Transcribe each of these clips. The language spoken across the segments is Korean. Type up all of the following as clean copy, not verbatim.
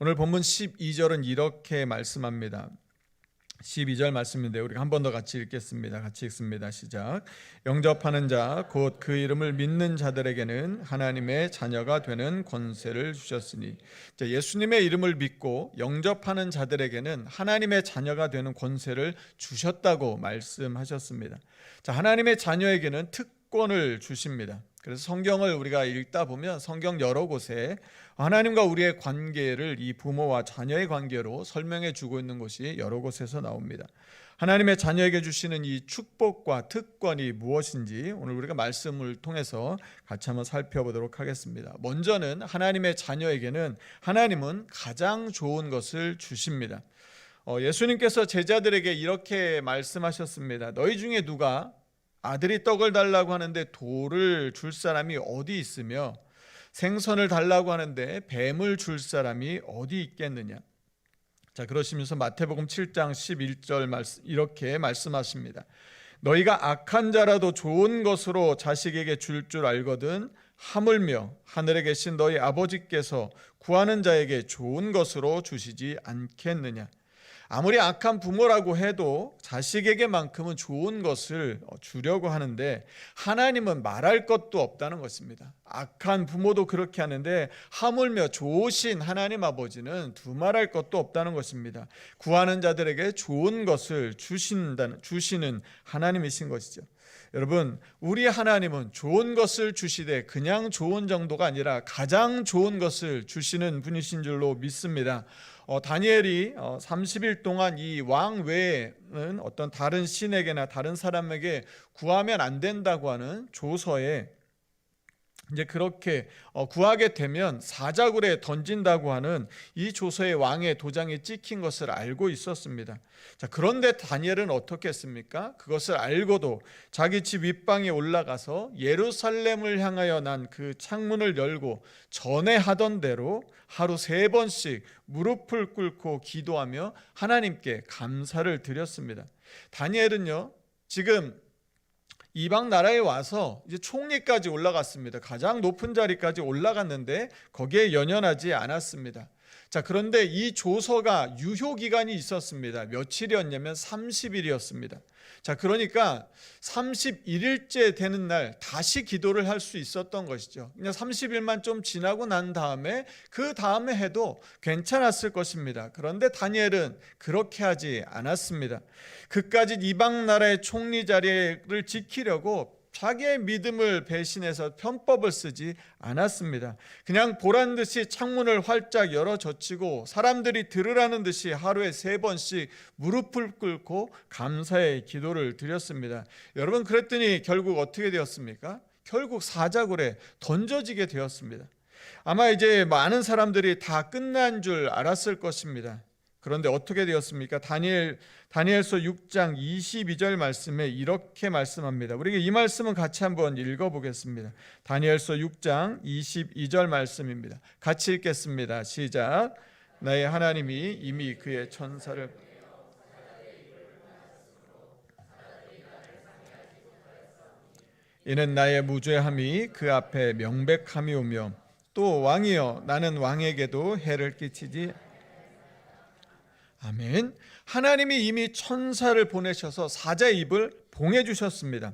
오늘 본문 12절은 이렇게 말씀합니다. 12절 말씀인데 우리가 한 번 더 같이 읽겠습니다. 같이 읽습니다. 시작. 영접하는 자 곧 그 이름을 믿는 자들에게는 하나님의 자녀가 되는 권세를 주셨으니, 예수님의 이름을 믿고 영접하는 자들에게는 하나님의 자녀가 되는 권세를 주셨다고 말씀하셨습니다. 하나님의 자녀에게는 특권을 주십니다. 그래서 성경을 우리가 읽다 보면 성경 여러 곳에 하나님과 우리의 관계를 이 부모와 자녀의 관계로 설명해 주고 있는 것이 여러 곳에서 나옵니다. 하나님의 자녀에게 주시는 이 축복과 특권이 무엇인지 오늘 우리가 말씀을 통해서 같이 한번 살펴보도록 하겠습니다. 먼저는 하나님의 자녀에게는 하나님은 가장 좋은 것을 주십니다. 예수님께서 제자들에게 이렇게 말씀하셨습니다. 너희 중에 누가 아들이 떡을 달라고 하는데 돌을 줄 사람이 어디 있으며 생선을 달라고 하는데 뱀을 줄 사람이 어디 있겠느냐. 그러시면서 마태복음 7장 11절 이렇게 말씀하십니다. 너희가 악한 자라도 좋은 것으로 자식에게 줄 알거든 하물며 하늘에 계신 너희 아버지께서 구하는 자에게 좋은 것으로 주시지 않겠느냐. 아무리 악한 부모라고 해도 자식에게만큼은 좋은 것을 주려고 하는데 하나님은 말할 것도 없다는 것입니다. 악한 부모도 그렇게 하는데 하물며 좋으신 하나님 아버지는 두말할 것도 없다는 것입니다. 구하는 자들에게 좋은 것을 주시는 하나님이신 것이죠. 여러분, 우리 하나님은 좋은 것을 주시되 그냥 좋은 정도가 아니라 가장 좋은 것을 주시는 분이신 줄로 믿습니다. 다니엘이 30일 동안 이 왕 외에는 어떤 다른 신에게나 다른 사람에게 구하면 안 된다고 하는 조서에 이제 그렇게 구하게 되면 사자굴에 던진다고 하는 이 조서에 왕의 도장이 찍힌 것을 알고 있었습니다. 그런데 다니엘은 어떻게 했습니까? 그것을 알고도 자기 집 윗방에 올라가서 예루살렘을 향하여 난 그 창문을 열고 전에 하던 대로 하루 3번씩 무릎을 꿇고 기도하며 하나님께 감사를 드렸습니다. 다니엘은요, 지금 이방 나라에 와서 이제 총리까지 올라갔습니다. 가장 높은 자리까지 올라갔는데 거기에 연연하지 않았습니다. 그런데 이 조서가 유효 기간이 있었습니다. 며칠이었냐면 30일이었습니다. 그러니까 31일째 되는 날 다시 기도를 할 수 있었던 것이죠. 그냥 30일만 좀 지나고 난 다음에 그 다음에 해도 괜찮았을 것입니다. 그런데 다니엘은 그렇게 하지 않았습니다. 그까지 이방 나라의 총리 자리를 지키려고 자기의 믿음을 배신해서 편법을 쓰지 않았습니다. 그냥 보란 듯이 창문을 활짝 열어 젖히고 사람들이 들으라는 듯이 하루에 3번씩 무릎을 꿇고 감사의 기도를 드렸습니다. 여러분, 그랬더니 결국 어떻게 되었습니까? 결국 사자굴에 던져지게 되었습니다. 아마 이제 많은 사람들이 다 끝난 줄 알았을 것입니다. 그런데 어떻게 되었습니까? 다니엘서 6장 22절 말씀에 이렇게 말씀합니다. 우리가 이 말씀은 같이 한번 읽어보겠습니다. 다니엘서 6장 22절 말씀입니다. 같이 읽겠습니다. 시작. 나의 하나님이 이미 그의 천사를 이는 나의 무죄함이 그 앞에 명백함이 오며 또 왕이여 나는 왕에게도 해를 끼치지. 아멘. 하나님이 이미 천사를 보내셔서 사자의 입을 봉해 주셨습니다.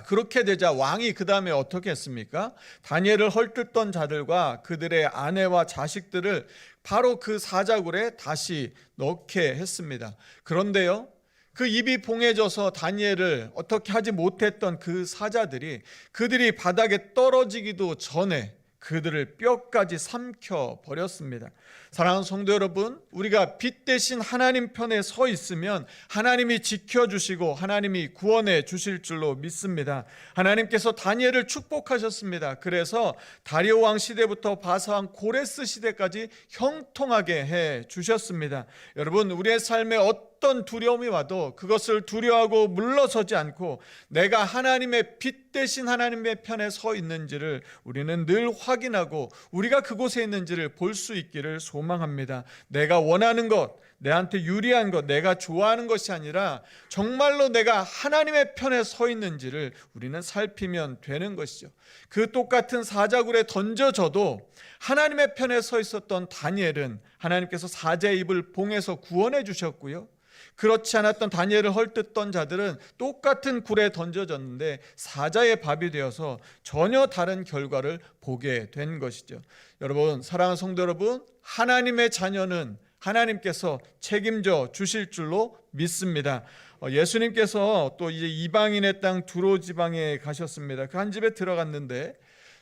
그렇게 되자 왕이 그 다음에 어떻게 했습니까? 다니엘을 헐뜯던 자들과 그들의 아내와 자식들을 바로 그 사자굴에 다시 넣게 했습니다. 그런데요, 그 입이 봉해져서 다니엘을 어떻게 하지 못했던 그 사자들이 그들이 바닥에 떨어지기도 전에 그들을 뼈까지 삼켜 버렸습니다. 사랑하는 성도 여러분, 우리가 빛 대신 하나님 편에 서 있으면 하나님이 지켜주시고 하나님이 구원해 주실 줄로 믿습니다. 하나님께서 다니엘을 축복하셨습니다. 그래서 다리오 왕 시대부터 바사 왕 고레스 시대까지 형통하게 해 주셨습니다. 여러분, 우리의 삶에 어떤 두려움이 와도 그것을 두려워하고 물러서지 않고 내가 하나님의 빛 뜻대신 하나님의 편에 서 있는지를 우리는 늘 확인하고 우리가 그곳에 있는지를 볼 수 있기를 소망합니다. 내가 원하는 것, 내한테 유리한 것, 내가 좋아하는 것이 아니라 정말로 내가 하나님의 편에 서 있는지를 우리는 살피면 되는 것이죠. 그 똑같은 사자굴에 던져져도 하나님의 편에 서 있었던 다니엘은 하나님께서 사자의 입을 봉해서 구원해 주셨고요, 그렇지 않았던 다니엘을 헐뜯던 자들은 똑같은 굴에 던져졌는데 사자의 밥이 되어서 전혀 다른 결과를 보게 된 것이죠. 여러분, 사랑하는 성도 여러분, 하나님의 자녀는 하나님께서 책임져 주실 줄로 믿습니다. 예수님께서 또 이제 이방인의 땅 두로 지방에 가셨습니다. 그 한 집에 들어갔는데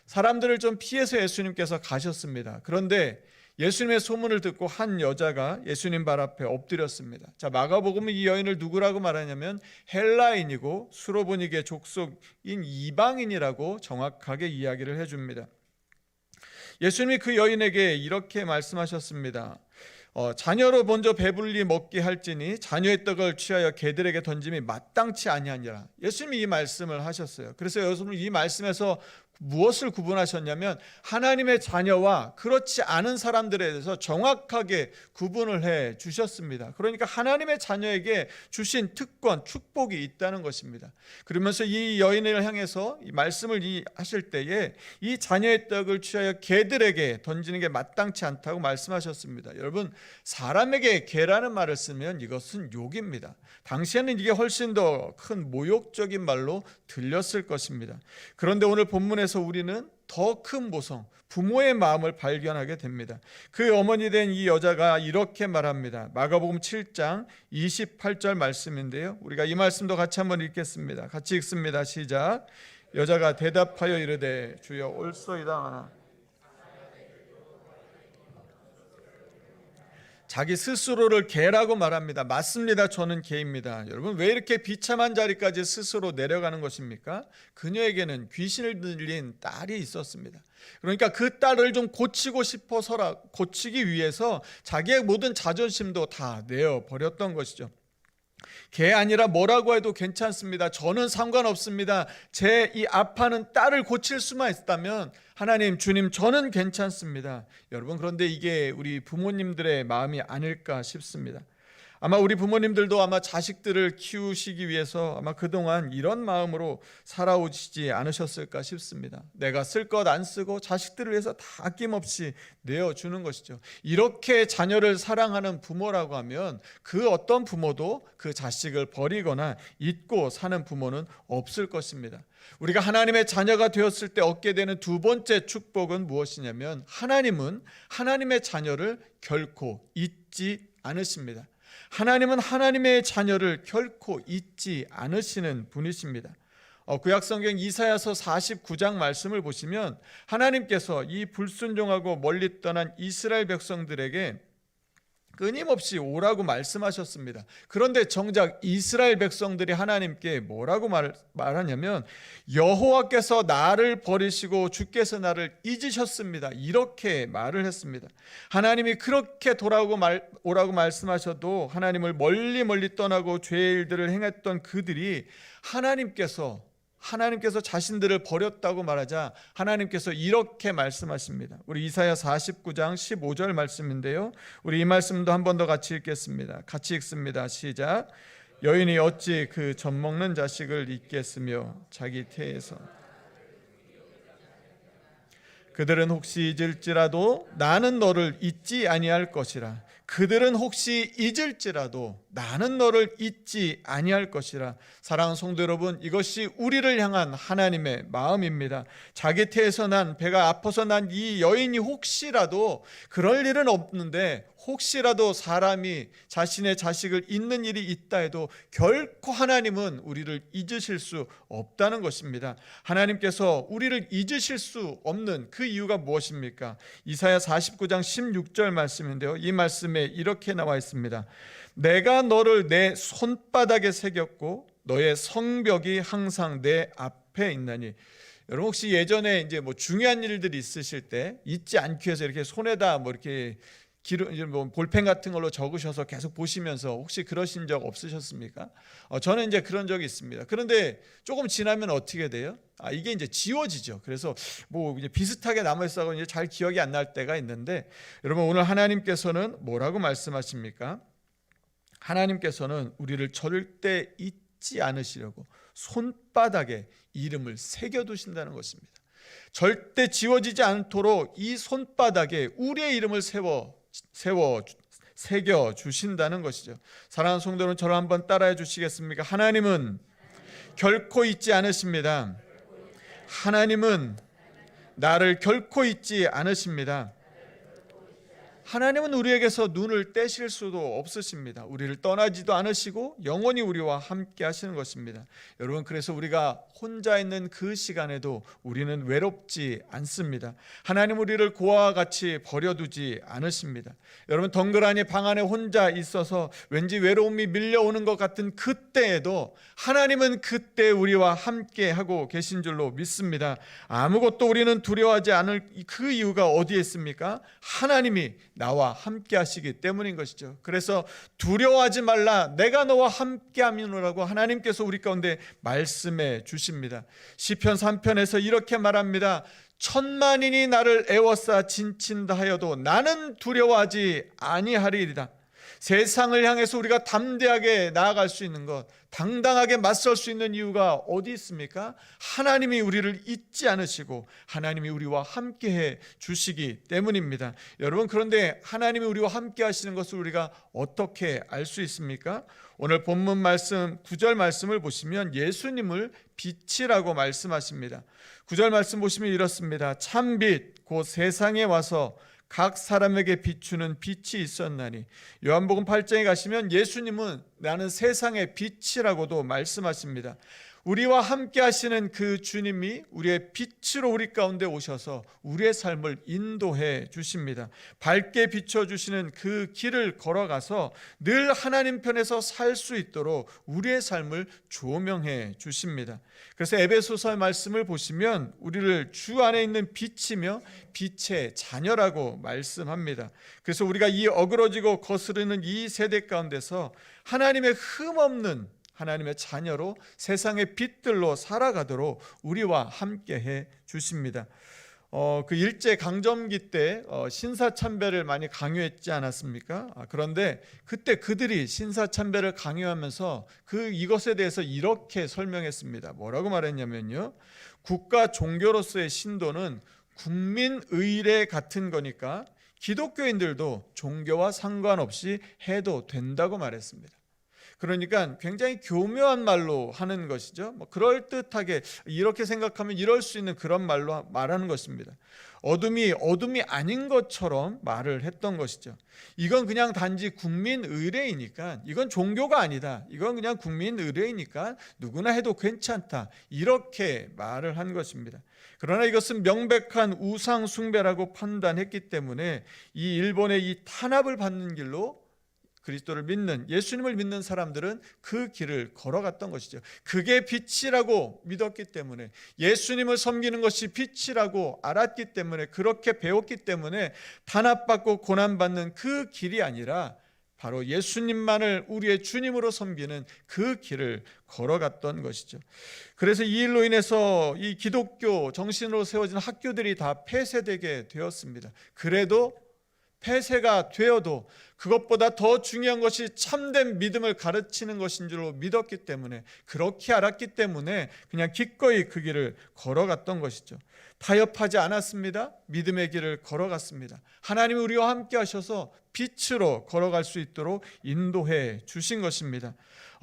사람들을 좀 피해서 예수님께서 가셨습니다. 그런데 예수님의 소문을 듣고 한 여자가 예수님 발 앞에 엎드렸습니다. 자, 마가복음은 이 여인을 누구라고 말하냐면 헬라인이고 수로보니게 족속인 이방인이라고 정확하게 이야기를 해줍니다. 예수님이 그 여인에게 이렇게 말씀하셨습니다. 자녀로 먼저 배불리 먹게 할지니 자녀의 떡을 취하여 개들에게 던짐이 마땅치 아니하니라. 예수님이 이 말씀을 하셨어요. 그래서 여러분, 이 말씀에서 무엇을 구분하셨냐면 하나님의 자녀와 그렇지 않은 사람들에 대해서 정확하게 구분을 해 주셨습니다. 그러니까 하나님의 자녀에게 주신 특권, 축복이 있다는 것입니다. 그러면서 이 여인을 향해서 이 말씀을 하실 때에 이 자녀의 떡을 취하여 개들에게 던지는 게 마땅치 않다고 말씀하셨습니다. 여러분, 사람에게 개라는 말을 쓰면 이것은 욕입니다. 당시에는 이게 훨씬 더 큰 모욕적인 말로 들렸을 것입니다. 그런데 오늘 본문에서 우리는 더 큰 모성, 부모의 마음을 발견하게 됩니다. 그 어머니 된 이 여자가 이렇게 말합니다. 마가복음 7장 28절 말씀인데요, 우리가 이 말씀도 같이 한번 읽겠습니다. 같이 읽습니다. 시작. 여자가 대답하여 이르되 주여 옳소이다 하나. 자기 스스로를 개라고 말합니다. 맞습니다. 저는 개입니다. 여러분, 왜 이렇게 비참한 자리까지 스스로 내려가는 것입니까? 그녀에게는 귀신을 들린 딸이 있었습니다. 그러니까 그 딸을 좀 고치고 싶어서 고치기 위해서 자기의 모든 자존심도 다 내어버렸던 것이죠. 개 아니라 뭐라고 해도 괜찮습니다. 저는 상관없습니다. 제 이 아파하는 딸을 고칠 수만 있다면 하나님, 주님, 저는 괜찮습니다. 여러분, 그런데 이게 우리 부모님들의 마음이 아닐까 싶습니다. 아마 우리 부모님들도 아마 자식들을 키우시기 위해서 아마 그동안 이런 마음으로 살아오시지 않으셨을까 싶습니다. 내가 쓸 것 안 쓰고 자식들을 위해서 다 아낌없이 내어주는 것이죠. 이렇게 자녀를 사랑하는 부모라고 하면 그 어떤 부모도 그 자식을 버리거나 잊고 사는 부모는 없을 것입니다. 우리가 하나님의 자녀가 되었을 때 얻게 되는 두 번째 축복은 무엇이냐면 하나님은 하나님의 자녀를 결코 잊지 않으십니다. 하나님은 하나님의 자녀를 결코 잊지 않으시는 분이십니다. 구약성경 이사야서 49장 말씀을 보시면 하나님께서 이 불순종하고 멀리 떠난 이스라엘 백성들에게 끊임없이 오라고 말씀하셨습니다. 그런데 정작 이스라엘 백성들이 하나님께 뭐라고 말하냐면 여호와께서 나를 버리시고 주께서 나를 잊으셨습니다. 이렇게 말을 했습니다. 하나님이 그렇게 오라고 말씀하셔도 하나님을 멀리 떠나고 죄의 일들을 행했던 그들이 하나님께서 자신들을 버렸다고 말하자 하나님께서 이렇게 말씀하십니다. 우리 이사야 49장 15절 말씀인데요, 우리 이 말씀도 한 번 더 같이 읽겠습니다. 같이 읽습니다. 시작. 여인이 어찌 그 젖먹는 자식을 잊겠으며 자기 태에서 그들은 혹시 잊을지라도 나는 너를 잊지 아니할 것이라. 그들은 혹시 잊을지라도 나는 너를 잊지 아니할 것이라. 사랑하는 성도 여러분, 이것이 우리를 향한 하나님의 마음입니다. 자기 태에서 난, 배가 아파서 난 이 여인이 혹시라도, 그럴 일은 없는데 혹시라도 사람이 자신의 자식을 잊는 일이 있다 해도 결코 하나님은 우리를 잊으실 수 없다는 것입니다. 하나님께서 우리를 잊으실 수 없는 그 이유가 무엇입니까? 이사야 49장 16절 말씀인데요, 이 말씀에 이렇게 나와 있습니다. 내가 너를 내 손바닥에 새겼고 너의 성벽이 항상 내 앞에 있나니. 여러분, 혹시 예전에 이제 중요한 일들이 있으실 때 잊지 않기 위해서 이렇게 손에다 이렇게 볼펜 같은 걸로 적으셔서 계속 보시면서 혹시 그러신 적 없으셨습니까? 저는 이제 그런 적이 있습니다. 그런데 조금 지나면 어떻게 돼요? 이게 이제 지워지죠. 그래서 뭐 이제 비슷하게 남아있어서 이제 잘 기억이 안 날 때가 있는데, 여러분 오늘 하나님께서는 뭐라고 말씀하십니까? 하나님께서는 우리를 절대 잊지 않으시려고 손바닥에 이름을 새겨두신다는 것입니다. 절대 지워지지 않도록 이 손바닥에 우리의 이름을 새겨 주신다는 것이죠. 사랑하는 성도는 저를 한번 따라해 주시겠습니까? 하나님은 결코 잊지 않으십니다. 하나님은 나를 결코 잊지 않으십니다. 하나님은 우리에게서 눈을 떼실 수도 없으십니다. 우리를 떠나지도 않으시고 영원히 우리와 함께 하시는 것입니다. 여러분, 그래서 우리가 혼자 있는 그 시간에도 우리는 외롭지 않습니다. 하나님 우리를 고아와 같이 버려두지 않으십니다. 여러분, 덩그러니 방 안에 혼자 있어서 왠지 외로움이 밀려오는 것 같은 그때에도 하나님은 그때 우리와 함께 하고 계신 줄로 믿습니다. 아무것도 우리는 두려워하지 않을 그 이유가 어디에 있습니까? 하나님이 나와 함께 하시기 때문인 것이죠. 그래서 두려워하지 말라, 내가 너와 함께 함이노라고 하나님께서 우리 가운데 말씀해 주십니다. 시편 3편에서 이렇게 말합니다. 천만인이 나를 애워싸 진친다 하여도 나는 두려워하지 아니하리이다. 세상을 향해서 우리가 담대하게 나아갈 수 있는 것, 당당하게 맞설 수 있는 이유가 어디 있습니까? 하나님이 우리를 잊지 않으시고 하나님이 우리와 함께해 주시기 때문입니다. 여러분, 그런데 하나님이 우리와 함께 하시는 것을 우리가 어떻게 알 수 있습니까? 오늘 본문 말씀 9절 말씀을 보시면 예수님을 빛이라고 말씀하십니다. 9절 말씀 보시면 이렇습니다. 참빛 곧 세상에 와서 각 사람에게 비추는 빛이 있었나니. 요한복음 8장에 가시면 예수님은 나는 세상의 빛이라고도 말씀하십니다. 우리와 함께 하시는 그 주님이 우리의 빛으로 우리 가운데 오셔서 우리의 삶을 인도해 주십니다. 밝게 비춰주시는 그 길을 걸어가서 늘 하나님 편에서 살 수 있도록 우리의 삶을 조명해 주십니다. 그래서 에베소서 말씀을 보시면 우리를 주 안에 있는 빛이며 빛의 자녀라고 말씀합니다. 그래서 우리가 이 어그러지고 거스르는 이 세대 가운데서 하나님의 흠없는 하나님의 자녀로 세상의 빛들로 살아가도록 우리와 함께해 주십니다. 그 일제 강점기 때 신사참배를 많이 강요했지 않았습니까? 그런데 그때 그들이 신사참배를 강요하면서 이것에 대해서 이렇게 설명했습니다. 뭐라고 말했냐면요, 국가 종교로서의 신도는 국민 의례 같은 거니까 기독교인들도 종교와 상관없이 해도 된다고 말했습니다. 그러니까 굉장히 교묘한 말로 하는 것이죠. 그럴듯하게 이렇게 생각하면 이럴 수 있는 그런 말로 말하는 것입니다. 어둠이 아닌 것처럼 말을 했던 것이죠. 이건 그냥 단지 국민 의례이니까, 이건 종교가 아니다, 이건 그냥 국민 의례이니까 누구나 해도 괜찮다, 이렇게 말을 한 것입니다. 그러나 이것은 명백한 우상 숭배라고 판단했기 때문에 이 일본의 이 탄압을 받는 길로 그리스도를 믿는, 예수님을 믿는 사람들은 그 길을 걸어갔던 것이죠. 그게 빛이라고 믿었기 때문에, 예수님을 섬기는 것이 빛이라고 알았기 때문에, 그렇게 배웠기 때문에 탄압받고 고난받는 그 길이 아니라 바로 예수님만을 우리의 주님으로 섬기는 그 길을 걸어갔던 것이죠. 그래서 이 일로 인해서 이 기독교 정신으로 세워진 학교들이 다 폐쇄되게 되었습니다. 그래도 폐쇄가 되어도 그것보다 더 중요한 것이 참된 믿음을 가르치는 것인 줄로 믿었기 때문에, 그렇게 알았기 때문에 그냥 기꺼이 그 길을 걸어갔던 것이죠. 타협하지 않았습니다. 믿음의 길을 걸어갔습니다. 하나님이 우리와 함께 하셔서 빛으로 걸어갈 수 있도록 인도해 주신 것입니다.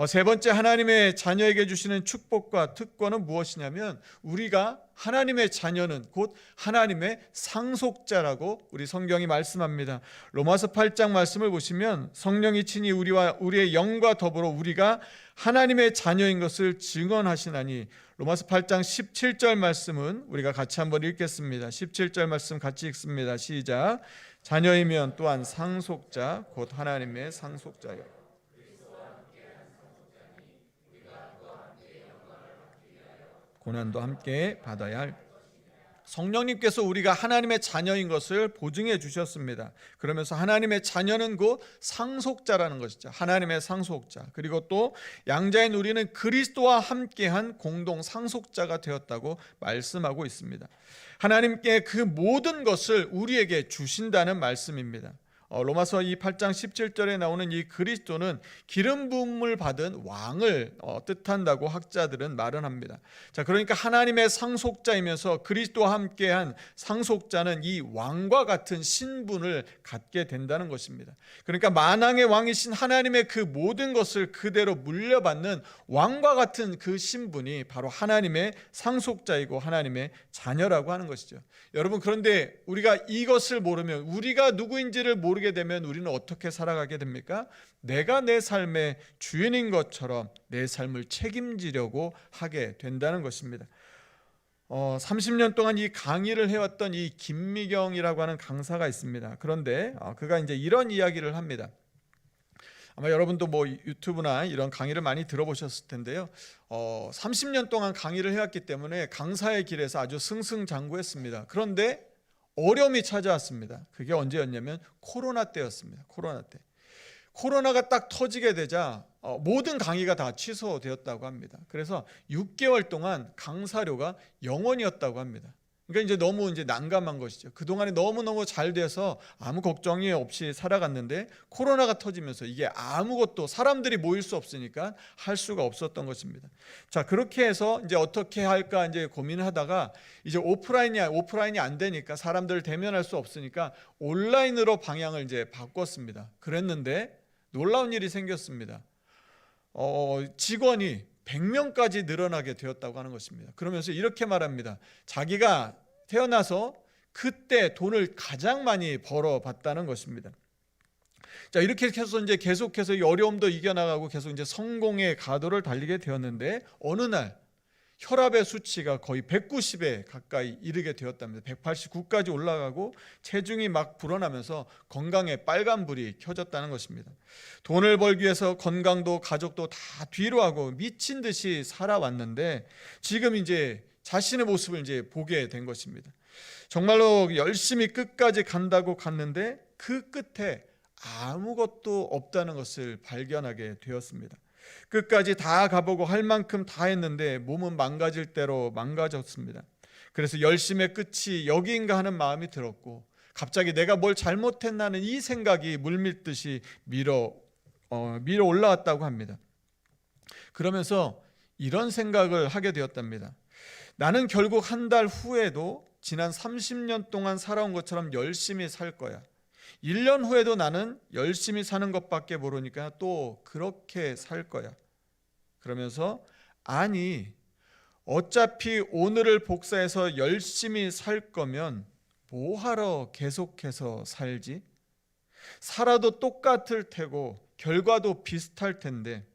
세 번째, 하나님의 자녀에게 주시는 축복과 특권은 무엇이냐면, 우리가 하나님의 자녀는 곧 하나님의 상속자라고 우리 성경이 말씀합니다. 로마서 8장 말씀을 보시면 성령이 친히 우리의 영과 더불어 우리가 하나님의 자녀인 것을 증언하시나니. 로마서 8장 17절 말씀은 우리가 같이 한번 읽겠습니다. 17절 말씀 같이 읽습니다. 시작. 자녀이면 또한 상속자 곧 하나님의 상속자요. 고난도 함께 받아야 할. 성령님께서 우리가 하나님의 자녀인 것을 보증해 주셨습니다. 그러면서 하나님의 자녀는 곧 상속자라는 것이죠. 하나님의 상속자. 그리고 또 양자인 우리는 그리스도와 함께한 공동 상속자가 되었다고 말씀하고 있습니다. 하나님께 그 모든 것을 우리에게 주신다는 말씀입니다. 로마서 8장 17절에 나오는 이 그리스도는 기름 부음을 받은 왕을 뜻한다고 학자들은 말은 합니다. 자, 그러니까 하나님의 상속자이면서 그리스도와 함께한 상속자는 이 왕과 같은 신분을 갖게 된다는 것입니다. 그러니까 만왕의 왕이신 하나님의 그 모든 것을 그대로 물려받는 왕과 같은 그 신분이 바로 하나님의 상속자이고 하나님의 자녀라고 하는 것이죠. 여러분, 그런데 우리가 이것을 모르면, 우리가 누구인지를 모르게 되면 우리는 어떻게 살아가게 됩니까? 내가 내 삶의 주인인 것처럼 내 삶을 책임지려고 하게 된다는 것입니다. 30년 동안 이 강의를 해왔던 이 김미경이라고 하는 강사가 있습니다. 그런데 그가 이제 이런 이야기를 합니다. 아마 여러분도 유튜브나 이런 강의를 많이 들어보셨을 텐데요. 30년 동안 강의를 해왔기 때문에 강사의 길에서 아주 승승장구했습니다. 그런데 어려움이 찾아왔습니다. 그게 언제였냐면 코로나 때였습니다. 코로나 때. 코로나가 딱 터지게 되자 모든 강의가 다 취소되었다고 합니다. 그래서 6개월 동안 강사료가 0원이었다고 합니다. 그러니까 이제 너무 난감한 것이죠. 그동안에 너무너무 잘 돼서 아무 걱정이 없이 살아갔는데 코로나가 터지면서 이게 아무것도, 사람들이 모일 수 없으니까 할 수가 없었던 것입니다. 자, 그렇게 해서 이제 어떻게 할까 이제 고민하다가 이제 오프라인이 안 되니까, 사람들을 대면할 수 없으니까 온라인으로 방향을 이제 바꿨습니다. 그랬는데 놀라운 일이 생겼습니다. 직원이 100명까지 늘어나게 되었다고 하는 것입니다. 그러면서 이렇게 말합니다. 자기가 태어나서 그때 돈을 가장 많이 벌어봤다는 것입니다. 자, 이렇게 해서 이제 계속해서 이 어려움도 이겨나가고 계속 이제 성공의 가도를 달리게 되었는데 어느 날 혈압의 수치가 거의 190에 가까이 이르게 되었답니다. 189까지 올라가고 체중이 막 불어나면서 건강에 빨간불이 켜졌다는 것입니다. 돈을 벌기 위해서 건강도 가족도 다 뒤로 하고 미친 듯이 살아왔는데 지금 이제 자신의 모습을 이제 보게 된 것입니다. 정말로 열심히 끝까지 간다고 갔는데 그 끝에 아무것도 없다는 것을 발견하게 되었습니다. 끝까지 다 가보고 할 만큼 다 했는데 몸은 망가질 대로 망가졌습니다. 그래서 열심의 끝이 여기인가 하는 마음이 들었고, 갑자기 내가 뭘 잘못했나는 이 생각이 물밀듯이 밀어 올라왔다고 합니다. 그러면서 이런 생각을 하게 되었답니다. 나는 결국 한 달 후에도 지난 30년 동안 살아온 것처럼 열심히 살 거야. 1년 후에도 나는 열심히 사는 것밖에 모르니까 또 그렇게 살 거야. 그러면서 아니, 어차피 오늘을 복사해서 열심히 살 거면 뭐하러 계속해서 살지? 살아도 똑같을 테고 결과도 비슷할 텐데,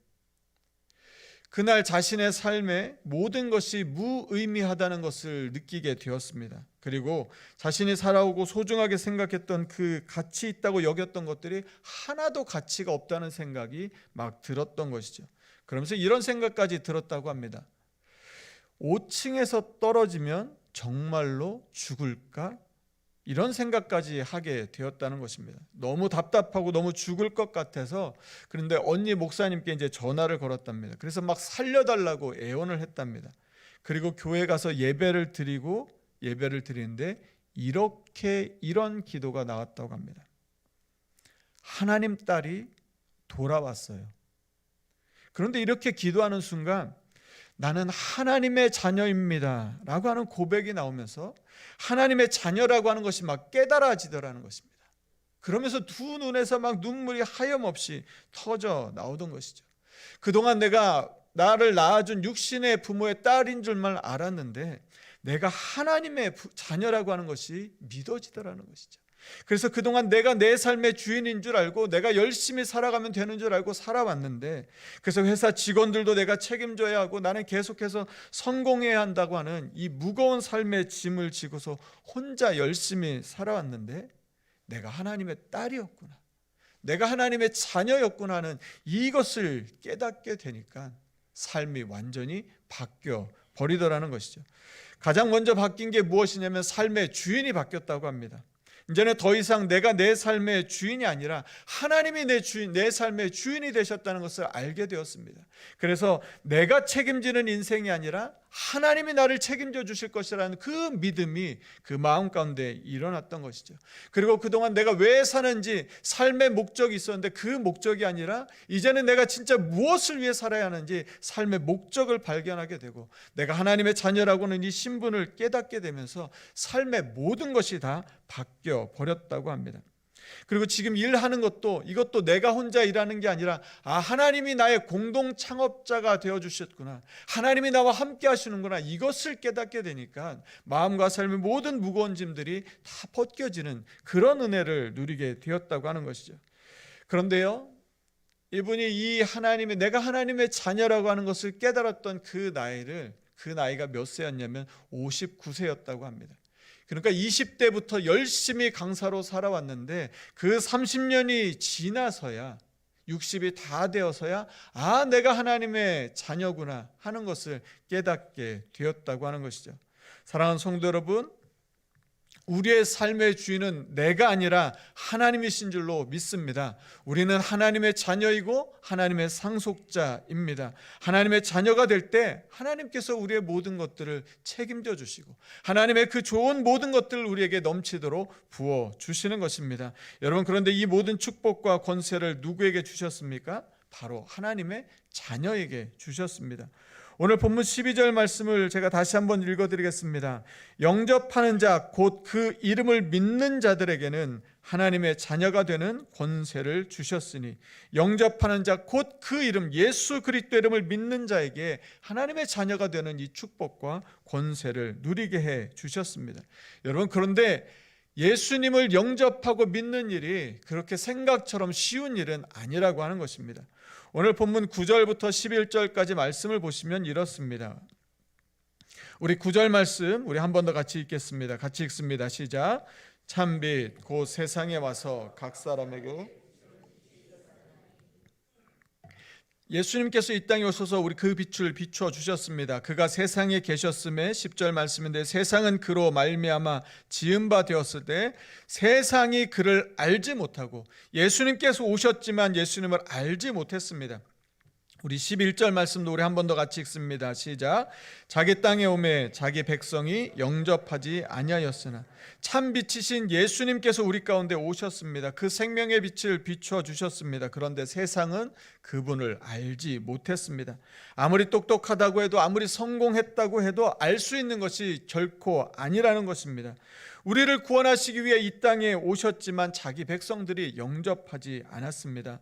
그날 자신의 삶에 모든 것이 무의미하다는 것을 느끼게 되었습니다. 그리고 자신이 살아오고 소중하게 생각했던 그 가치 있다고 여겼던 것들이 하나도 가치가 없다는 생각이 막 들었던 것이죠. 그러면서 이런 생각까지 들었다고 합니다. 5층에서 떨어지면 정말로 죽을까? 이런 생각까지 하게 되었다는 것입니다. 너무 답답하고 너무 죽을 것 같아서, 그런데 언니 목사님께 이제 전화를 걸었답니다. 그래서 막 살려달라고 애원을 했답니다. 그리고 교회 가서 예배를 드리는데 이런 기도가 나왔다고 합니다. 하나님 딸이 돌아왔어요. 그런데 이렇게 기도하는 순간 나는 하나님의 자녀입니다 라고 하는 고백이 나오면서 하나님의 자녀라고 하는 것이 막 깨달아지더라는 것입니다. 그러면서 두 눈에서 막 눈물이 하염없이 터져 나오던 것이죠. 그동안 내가 나를 낳아준 육신의 부모의 딸인 줄만 알았는데 내가 하나님의 자녀라고 하는 것이 믿어지더라는 것이죠. 그래서 그동안 내가 내 삶의 주인인 줄 알고 내가 열심히 살아가면 되는 줄 알고 살아왔는데, 그래서 회사 직원들도 내가 책임져야 하고 나는 계속해서 성공해야 한다고 하는 이 무거운 삶의 짐을 지고서 혼자 열심히 살아왔는데 내가 하나님의 딸이었구나, 내가 하나님의 자녀였구나 하는 이것을 깨닫게 되니까 삶이 완전히 바뀌어 버리더라는 것이죠. 가장 먼저 바뀐 게 무엇이냐면 삶의 주인이 바뀌었다고 합니다. 이제는 더 이상 내가 내 삶의 주인이 아니라 하나님이 내 삶의 주인이 되셨다는 것을 알게 되었습니다. 그래서 내가 책임지는 인생이 아니라 하나님이 나를 책임져 주실 것이라는 그 믿음이 그 마음 가운데 일어났던 것이죠. 그리고 그동안 내가 왜 사는지 삶의 목적이 있었는데 그 목적이 아니라 이제는 내가 진짜 무엇을 위해 살아야 하는지 삶의 목적을 발견하게 되고 내가 하나님의 자녀라고는 이 신분을 깨닫게 되면서 삶의 모든 것이 다 바뀌어 버렸다고 합니다. 그리고 지금 일하는 것도 이것도 내가 혼자 일하는 게 아니라 하나님이 나의 공동 창업자가 되어주셨구나, 하나님이 나와 함께 하시는구나, 이것을 깨닫게 되니까 마음과 삶의 모든 무거운 짐들이 다 벗겨지는 그런 은혜를 누리게 되었다고 하는 것이죠. 그런데요, 이분이 내가 하나님의 자녀라고 하는 것을 깨달았던 그 나이가 몇 세였냐면 59세였다고 합니다. 그러니까 20대부터 열심히 강사로 살아왔는데 그 30년이 지나서야 60이 다 되어서야 내가 하나님의 자녀구나 하는 것을 깨닫게 되었다고 하는 것이죠. 사랑하는 성도 여러분, 우리의 삶의 주인은 내가 아니라 하나님이신 줄로 믿습니다. 우리는 하나님의 자녀이고 하나님의 상속자입니다. 하나님의 자녀가 될 때 하나님께서 우리의 모든 것들을 책임져 주시고 하나님의 그 좋은 모든 것들을 우리에게 넘치도록 부어 주시는 것입니다. 여러분, 그런데 이 모든 축복과 권세를 누구에게 주셨습니까? 바로 하나님의 자녀에게 주셨습니다. 오늘 본문 12절 말씀을 제가 다시 한번 읽어드리겠습니다. 영접하는 자 곧 그 이름을 믿는 자들에게는 하나님의 자녀가 되는 권세를 주셨으니, 영접하는 자 곧 그 이름 예수 그리스도 이름을 믿는 자에게 하나님의 자녀가 되는 이 축복과 권세를 누리게 해 주셨습니다. 여러분, 그런데 예수님을 영접하고 믿는 일이 그렇게 생각처럼 쉬운 일은 아니라고 하는 것입니다. 오늘 본문 9절부터 11절까지 말씀을 보시면 이렇습니다. 우리 9절 말씀 우리 한 번 더 같이 읽겠습니다. 같이 읽습니다. 시작. 참빛 곧 세상에 와서 각 사람에게, 예수님께서 이 땅에 오셔서 우리 그 빛을 비추어 주셨습니다. 그가 세상에 계셨음에 10절 말씀인데, 세상은 그로 말미암아 지은 바 되었을 때 세상이 그를 알지 못하고, 예수님께서 오셨지만 예수님을 알지 못했습니다. 우리 11절 말씀도 우리 한 번 더 같이 읽습니다. 시작. 자기 땅에 오매 자기 백성이 영접하지 아니하였으나 참 빛이신 예수님께서 우리 가운데 오셨습니다. 그 생명의 빛을 비추어 주셨습니다. 그런데 세상은 그분을 알지 못했습니다. 아무리 똑똑하다고 해도, 아무리 성공했다고 해도 알 수 있는 것이 결코 아니라는 것입니다. 우리를 구원하시기 위해 이 땅에 오셨지만 자기 백성들이 영접하지 않았습니다.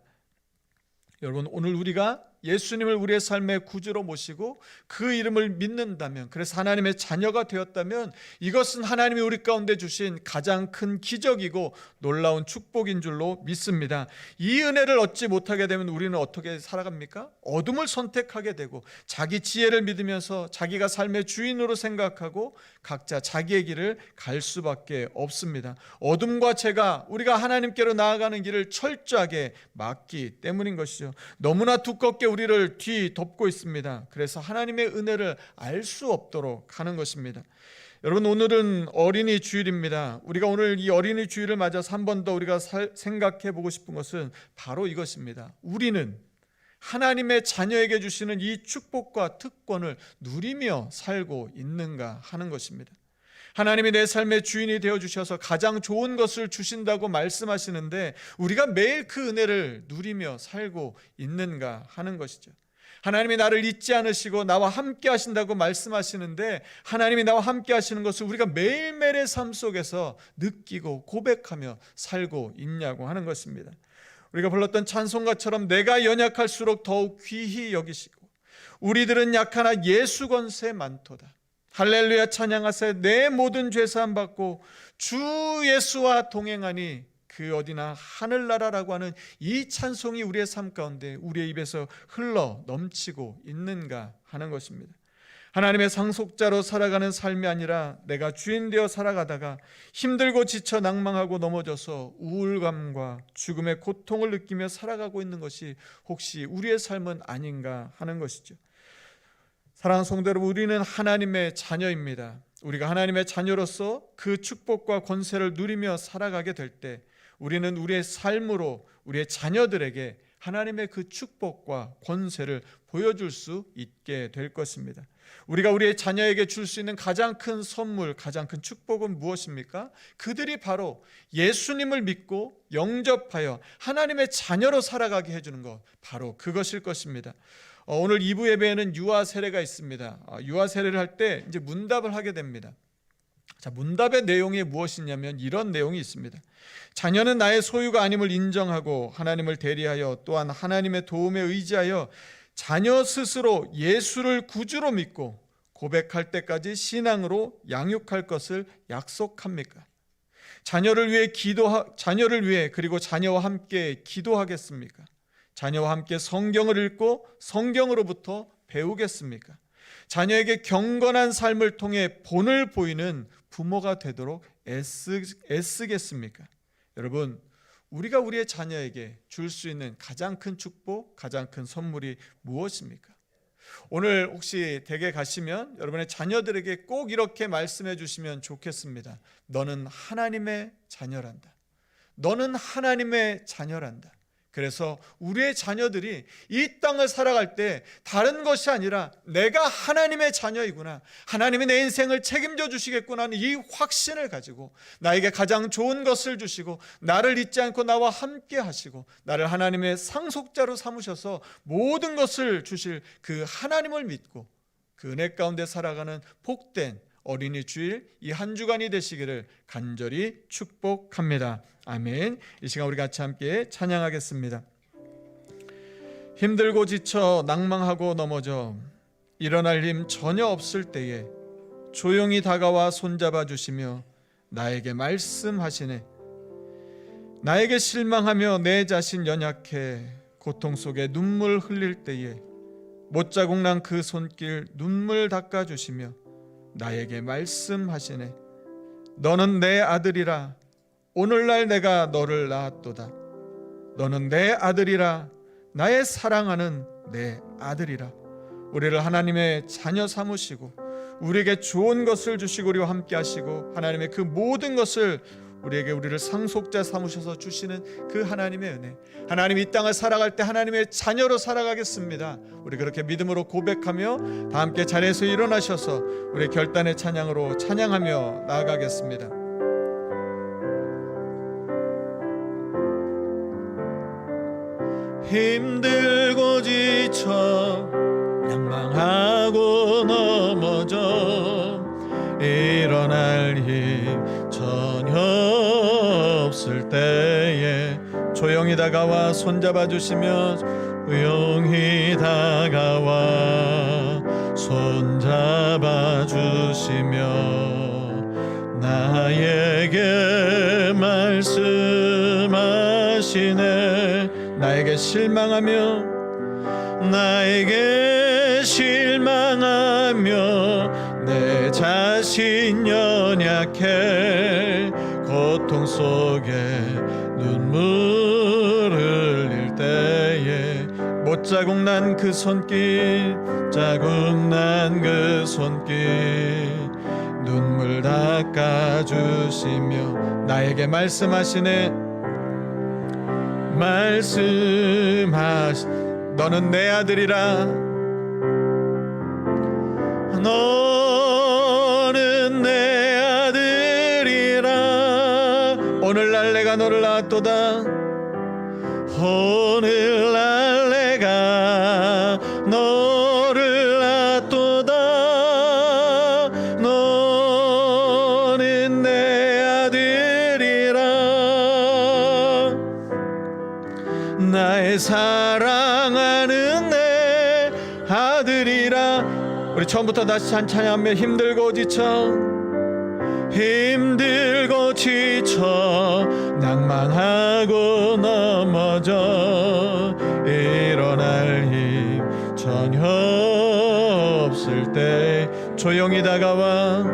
여러분, 오늘 우리가 예수님을 우리의 삶의 구주로 모시고 그 이름을 믿는다면, 그래서 하나님의 자녀가 되었다면 이것은 하나님이 우리 가운데 주신 가장 큰 기적이고 놀라운 축복인 줄로 믿습니다. 이 은혜를 얻지 못하게 되면 우리는 어떻게 살아갑니까? 어둠을 선택하게 되고 자기 지혜를 믿으면서 자기가 삶의 주인으로 생각하고 각자 자기의 길을 갈 수밖에 없습니다. 어둠과 죄가 우리가 하나님께로 나아가는 길을 철저하게 막기 때문인 것이죠. 너무나 두껍게 우리를 뒤덮고 있습니다. 그래서 하나님의 은혜를 알 수 없도록 하는 것입니다. 여러분, 오늘은 어린이 주일입니다. 우리가 오늘 이 어린이 주일을 맞아서 한 번 더 우리가 생각해 보고 싶은 것은 바로 이것입니다. 우리는 하나님의 자녀에게 주시는 이 축복과 특권을 누리며 살고 있는가 하는 것입니다. 하나님이 내 삶의 주인이 되어주셔서 가장 좋은 것을 주신다고 말씀하시는데 우리가 매일 그 은혜를 누리며 살고 있는가 하는 것이죠. 하나님이 나를 잊지 않으시고 나와 함께 하신다고 말씀하시는데 하나님이 나와 함께 하시는 것을 우리가 매일매일의 삶 속에서 느끼고 고백하며 살고 있냐고 하는 것입니다. 우리가 불렀던 찬송가처럼 내가 연약할수록 더욱 귀히 여기시고 우리들은 약하나 예수 권세 많도다. 할렐루야 찬양하세. 내 모든 죄 사함 받고 주 예수와 동행하니 그 어디나 하늘나라라고 하는 이 찬송이 우리의 삶 가운데 우리의 입에서 흘러 넘치고 있는가 하는 것입니다. 하나님의 상속자로 살아가는 삶이 아니라 내가 주인 되어 살아가다가 힘들고 지쳐 낭망하고 넘어져서 우울감과 죽음의 고통을 느끼며 살아가고 있는 것이 혹시 우리의 삶은 아닌가 하는 것이죠. 사랑하는 성도 여러분, 우리는 하나님의 자녀입니다. 우리가 하나님의 자녀로서 그 축복과 권세를 누리며 살아가게 될 때 우리는 우리의 삶으로 우리의 자녀들에게 하나님의 그 축복과 권세를 보여줄 수 있게 될 것입니다. 우리가 우리의 자녀에게 줄 수 있는 가장 큰 선물, 가장 큰 축복은 무엇입니까? 그들이 바로 예수님을 믿고 영접하여 하나님의 자녀로 살아가게 해주는 것, 바로 그것일 것입니다. 오늘 2부 예배에는 유아 세례가 있습니다. 유아 세례를 할 때 이제 문답을 하게 됩니다. 자, 문답의 내용이 무엇이냐면 이런 내용이 있습니다. 자녀는 나의 소유가 아님을 인정하고 하나님을 대리하여 또한 하나님의 도움에 의지하여 자녀 스스로 예수를 구주로 믿고 고백할 때까지 신앙으로 양육할 것을 약속합니까? 자녀를 위해 그리고 자녀와 함께 기도하겠습니까? 자녀와 함께 성경을 읽고 성경으로부터 배우겠습니까? 자녀에게 경건한 삶을 통해 본을 보이는 부모가 되도록 애쓰겠습니까? 여러분, 우리가 우리의 자녀에게 줄 수 있는 가장 큰 축복, 가장 큰 선물이 무엇입니까? 오늘 혹시 댁에 가시면 여러분의 자녀들에게 꼭 이렇게 말씀해 주시면 좋겠습니다. 너는 하나님의 자녀란다. 너는 하나님의 자녀란다. 그래서 우리의 자녀들이 이 땅을 살아갈 때 다른 것이 아니라 내가 하나님의 자녀이구나, 하나님이 내 인생을 책임져 주시겠구나 하는 이 확신을 가지고 나에게 가장 좋은 것을 주시고 나를 잊지 않고 나와 함께 하시고 나를 하나님의 상속자로 삼으셔서 모든 것을 주실 그 하나님을 믿고 그 은혜 가운데 살아가는 복된 어린이 주일 이 한 주간이 되시기를 간절히 축복합니다. 아멘. 이 시간 우리 같이 함께 찬양하겠습니다. 힘들고 지쳐 낭망하고 넘어져 일어날 힘 전혀 없을 때에 조용히 다가와 손잡아 주시며 나에게 말씀하시네. 나에게 실망하며 내 자신 연약해 고통 속에 눈물 흘릴 때에 못자국 난 그 손길 눈물 닦아 주시며 나에게 말씀하시네. 너는 내 아들이라 오늘날 내가 너를 낳았도다. 너는 내 아들이라 나의 사랑하는 내 아들이라. 우리를 하나님의 자녀 삼으시고 우리에게 좋은 것을 주시고 우리와 함께 하시고 하나님의 그 모든 것을 우리에게 우리를 상속자 삼으셔서 주시는 그 하나님의 은혜, 하나님 이 땅을 살아갈 때 하나님의 자녀로 살아가겠습니다. 우리 그렇게 믿음으로 고백하며 다 함께 자리에서 일어나셔서 우리 결단의 찬양으로 찬양하며 나아가겠습니다. 힘들고 지쳐 낭망하고 넘어져 일어날 힘 전혀 없을 때에 조용히 다가와 손잡아 주시며 조용히 다가와 손잡아 주시며 나에게 말씀하시네. 나에게 실망하며 내 자신 연약해 고통 속에 눈물 흘릴 때에 못자국 난 그 손길 자국 난 그 손길 눈물 닦아주시며 나에게 말씀하시네. 너는 내 아들이라 너는 내 아들이라 오늘날 내가 너를 낳았도다. 오늘날 내가 너를 낳았도다. 너는 내 아들이라 나의 사랑하는 내 아들이라. 우리 처음부터 다시 찬양하며 힘들고 지쳐 낭망하고 넘어져 일어날 힘 전혀 없을 때 조용히 다가와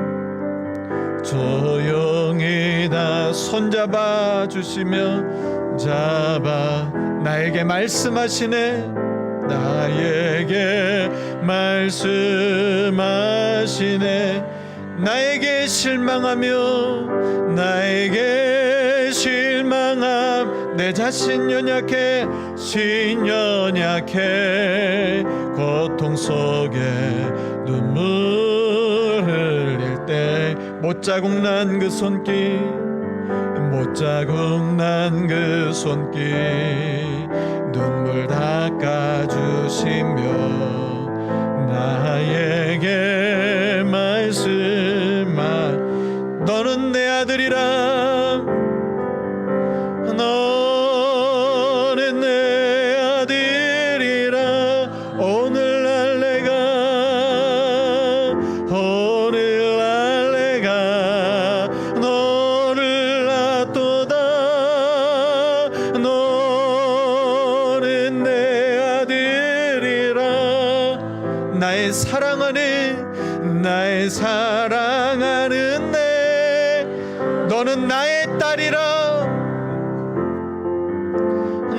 조용히 다 손잡아 주시며 나에게 말씀하시네. 나에게 말씀하시네. 나에게 실망하며 나에게 실망함. 내 자신 연약해 연약해 고통 속에 눈물 흘릴 때 못자국 난 그 손길 못자국 난 그 손길 눈물 닦아주시며 나에게 말씀하. 너는 내 아들이라 너는 내 아들이라 오늘날 내가 너를 낳도다. 너는 내 아들이라 나의 사랑하는 내. 너는 나의 딸이라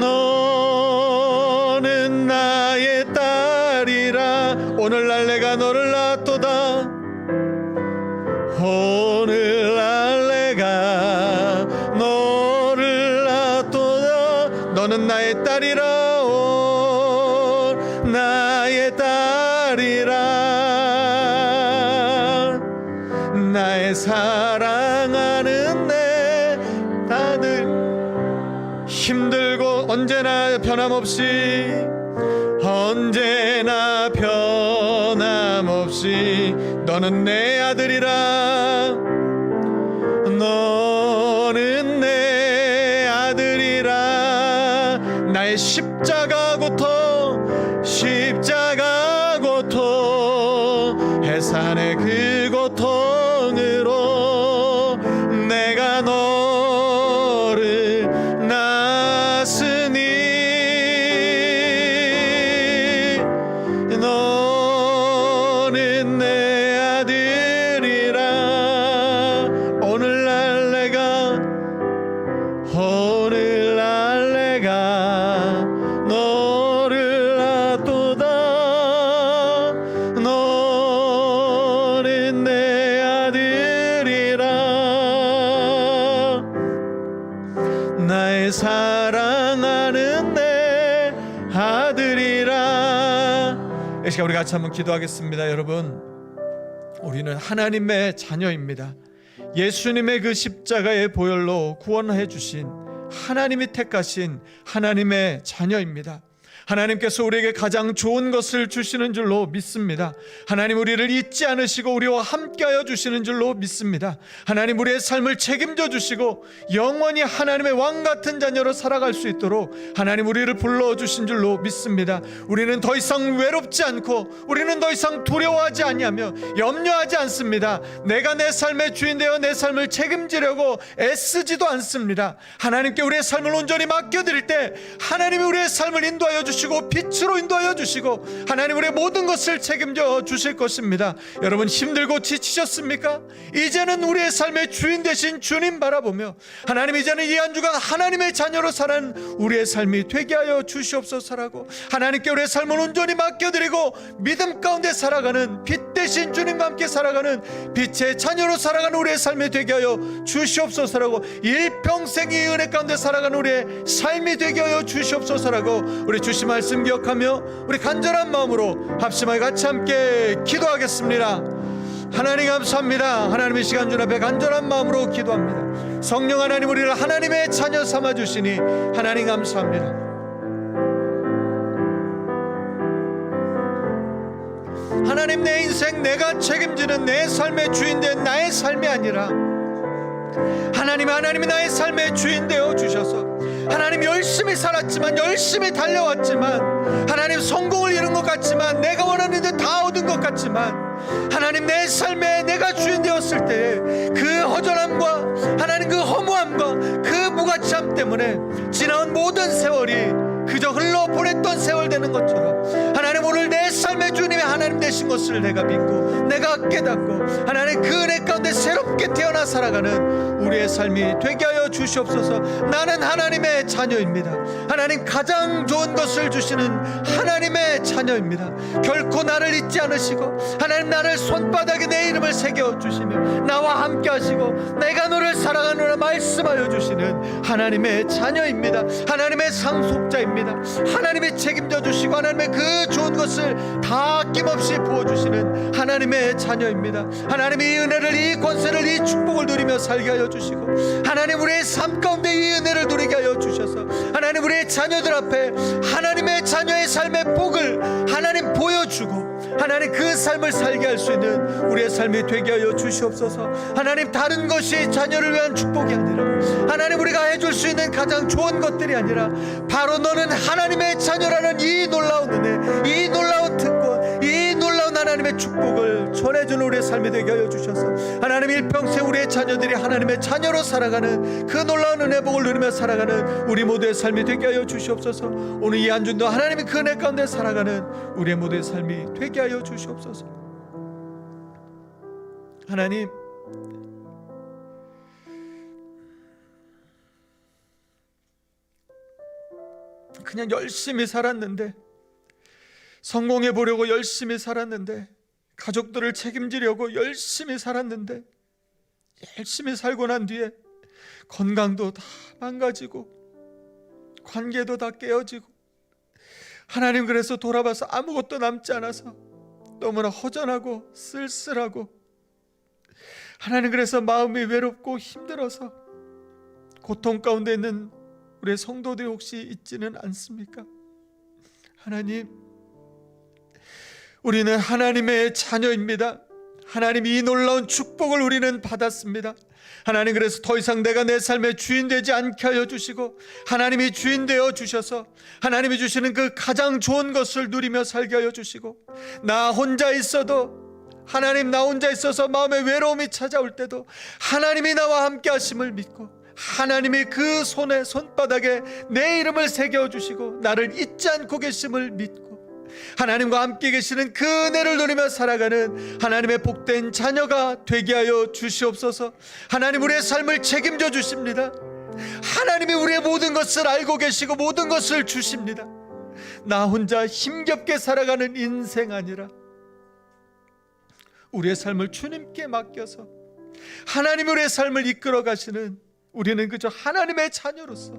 너는 나의 딸이라 오늘날 내가 너를 낳도다. 오늘날 내가 너를 낳도다. 너는 나의 딸이라 나의 딸이라 나의 사랑하는 내 아들. 힘들고 언제나 변함없이 너는 내 아들이라 너는 내 아들이라. 나의 십자가 고통 해산의 그 고통으로 내가 너를 낳았으니 너는 내 아들이라. 오늘날 내가 너를 낳도다. 너는 내 아들이라 나의 사랑하는 내 아들이라. 이 시간 우리 같이 한번 기도하겠습니다. 여러분, 우리는 하나님의 자녀입니다. 예수님의 그 십자가의 보혈로 구원해 주신 하나님이 택하신 하나님의 자녀입니다. 하나님께서 우리에게 가장 좋은 것을 주시는 줄로 믿습니다. 하나님 우리를 잊지 않으시고 우리와 함께하여 주시는 줄로 믿습니다. 하나님 우리의 삶을 책임져 주시고 영원히 하나님의 왕같은 자녀로 살아갈 수 있도록 하나님 우리를 불러주신 줄로 믿습니다. 우리는 더 이상 외롭지 않고 우리는 더 이상 두려워하지 아니하며 염려하지 않습니다. 내가 내 삶의 주인 되어 내 삶을 책임지려고 애쓰지도 않습니다. 하나님께 우리의 삶을 온전히 맡겨드릴 때 하나님이 우리의 삶을 인도하여 주시고 빛으로 인도하여 주시고 하나님 우리의 모든 것을 책임져 주실 것입니다. 여러분, 힘들고 지치셨습니까? 이제는 우리의 삶의 주인 되신 주님 바라보며 하나님, 이제는 이 한 주간 하나님의 자녀로 사는 우리의 삶이 되게 하여 주시옵소서라고 하나님께 우리의 삶을 온전히 맡겨드리고 믿음 가운데 살아가는 빛 되신 주님과 함께 살아가는 빛의 자녀로 살아가는 우리의 삶이 되게 하여 주시옵소서라고, 일평생 이 은혜 가운데 살아가는 우리의 삶이 되게 하여 주시옵소서라고 우리 주신 말씀 기억하며 우리 간절한 마음으로 합심하여 같이 함께 기도하겠습니다. 하나님 감사합니다. 하나님의 시간 주 앞에 간절한 마음으로 기도합니다. 성령 하나님, 우리를 하나님의 자녀 삼아 주시니 하나님 감사합니다. 하나님, 내 인생 내가 책임지는 내 삶의 주인 된 나의 삶이 아니라 하나님이 나의 삶의 주인 되어 주셔서 하나님 열심히 살았지만, 열심히 달려왔지만, 하나님 성공을 이룬 것 같지만, 내가 원하는 데 다 얻은 것 같지만, 하나님 내 삶에 내가 주인 되었을 때 그 허전함과 하나님 그 허무함과 그 무가치함 때문에 지나온 모든 세월이 그저 흘러보냈던 세월 되는 것처럼 하나님, 오늘 내 삶의 주님이 하나님 되신 것을 내가 믿고 내가 깨닫고 하나님 그 은혜 가운데 새롭게 태어나 살아가는 우리의 삶이 되게 하여 하여 주시옵소서. 나는 하나님의 자녀입니다. 하나님 가장 좋은 것을 주시는 하나님의 자녀입니다. 결코 나를 잊지 않으시고 하나님 나를 손바닥에 내 이름을 새겨주시며 나와 함께 하시고 내가 너를 사랑하노라 말씀하여 주시는 하나님의 자녀입니다. 하나님의 상속자입니다. 하나님이 책임져 주시고 하나님의 그 좋은 것을 다 아낌없이 부어주시는 하나님의 자녀입니다. 하나님이 이 은혜를, 이 권세를, 이 축복을 누리며 살게 하여 주시고 하나님 우리의 삶 가운데 이 은혜를 누리게 하여 주셔서 하나님 우리의 자녀들 앞에 하나님의 자녀의 삶의 복을 하나님 보여주고 하나님 그 삶을 살게 할 수 있는 우리의 삶이 되게 하여 주시옵소서. 하나님 다른 것이 자녀를 위한 축복이 아니라 하나님 우리가 해줄 수 있는 가장 좋은 것들이 아니라 바로 너는 하나님의 자녀라는 이 놀라운 은혜, 이 놀라운 특권, 이 놀라운 하나님의 축복을 전해주는 우리의 삶이 되게 하여 주셔서 하나님 일평생 우리의 자녀들이 하나님의 자녀로 살아가는 그 놀라운 은혜 복을 누리며 살아가는 우리 모두의 삶이 되게 하여 주시옵소서. 오늘 이 한준도 하나님이 그 은혜 가운데 살아가는 우리의 모두의 삶이 되게 하여 주시옵소서. 하나님 그냥 열심히 살았는데, 성공해 보려고 열심히 살았는데, 가족들을 책임지려고 열심히 살았는데, 열심히 살고 난 뒤에 건강도 다 망가지고 관계도 다 깨어지고 하나님 그래서 돌아봐서 아무것도 남지 않아서 너무나 허전하고 쓸쓸하고 하나님 그래서 마음이 외롭고 힘들어서 고통 가운데 있는 우리의 성도들이 혹시 있지는 않습니까? 하나님, 우리는 하나님의 자녀입니다. 하나님 이 놀라운 축복을 우리는 받았습니다. 하나님 그래서 더 이상 내가 내 삶의 주인 되지 않게 하여 주시고 하나님이 주인 되어 주셔서 하나님이 주시는 그 가장 좋은 것을 누리며 살게 하여 주시고 나 혼자 있어도 하나님 나 혼자 있어서 마음의 외로움이 찾아올 때도 하나님이 나와 함께 하심을 믿고 하나님이 그 손바닥에 내 이름을 새겨주시고 나를 잊지 않고 계심을 믿고 하나님과 함께 계시는 그 은혜를 누리며 살아가는 하나님의 복된 자녀가 되게 하여 주시옵소서. 하나님 우리의 삶을 책임져 주십니다. 하나님이 우리의 모든 것을 알고 계시고 모든 것을 주십니다. 나 혼자 힘겹게 살아가는 인생 아니라 우리의 삶을 주님께 맡겨서 하나님이 우리의 삶을 이끌어 가시는 우리는 그저 하나님의 자녀로서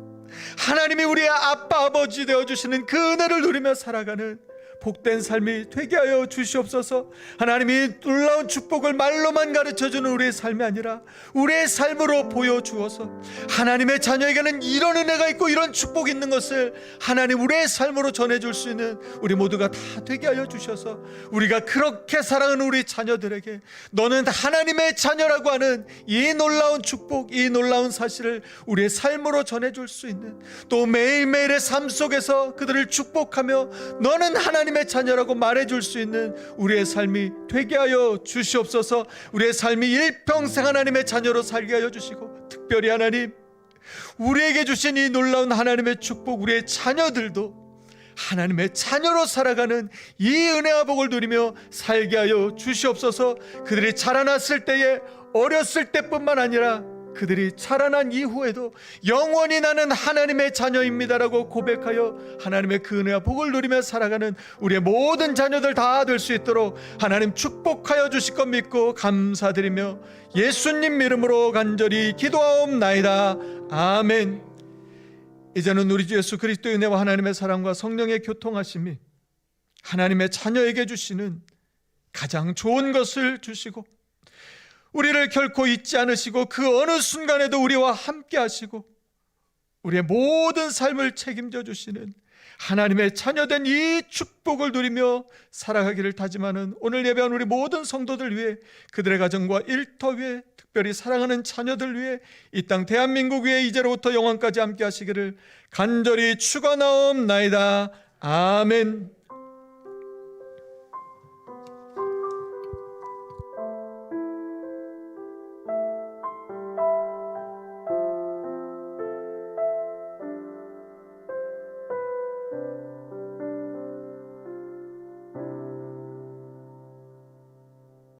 하나님이 우리의 아빠 아버지 되어주시는 그 은혜를 누리며 살아가는 복된 삶이 되게 하여 주시옵소서. 하나님이 놀라운 축복을 말로만 가르쳐주는 우리의 삶이 아니라 우리의 삶으로 보여주어서 하나님의 자녀에게는 이런 은혜가 있고 이런 축복이 있는 것을 하나님 우리의 삶으로 전해줄 수 있는 우리 모두가 다 되게 하여 주셔서 우리가 그렇게 사랑하는 우리 자녀들에게 너는 하나님의 자녀라고 하는 이 놀라운 축복, 이 놀라운 사실을 우리의 삶으로 전해줄 수 있는, 또 매일매일의 삶 속에서 그들을 축복하며 너는 하나님의 자녀라고 말해줄 수 있는 우리의 삶이 되게 하여 주시옵소서. 우리의 삶이 일평생 하나님의 자녀로 살게 하여 주시고 특별히 하나님 우리에게 주신 이 놀라운 하나님의 축복, 우리의 자녀들도 하나님의 자녀로 살아가는 이 은혜와 복을 누리며 살게 하여 주시옵소서. 그들이 자라났을 때에 어렸을 때뿐만 아니라 그들이 자라난 이후에도 영원히 나는 하나님의 자녀입니다라고 고백하여 하나님의 그 은혜와 복을 누리며 살아가는 우리의 모든 자녀들 다 될 수 있도록 하나님 축복하여 주실 것 믿고 감사드리며 예수님 이름으로 간절히 기도하옵나이다. 아멘. 이제는 우리 주 예수 그리스도의 은혜와 하나님의 사랑과 성령의 교통하심이 하나님의 자녀에게 주시는 가장 좋은 것을 주시고 우리를 결코 잊지 않으시고 그 어느 순간에도 우리와 함께 하시고 우리의 모든 삶을 책임져 주시는 하나님의 자녀된 이 축복을 누리며 살아가기를 다짐하는 오늘 예배한 우리 모든 성도들 위해, 그들의 가정과 일터 위해, 특별히 사랑하는 자녀들 위해, 이 땅 대한민국 위해 이제로부터 영원까지 함께 하시기를 간절히 축원하옵나이다. 아멘.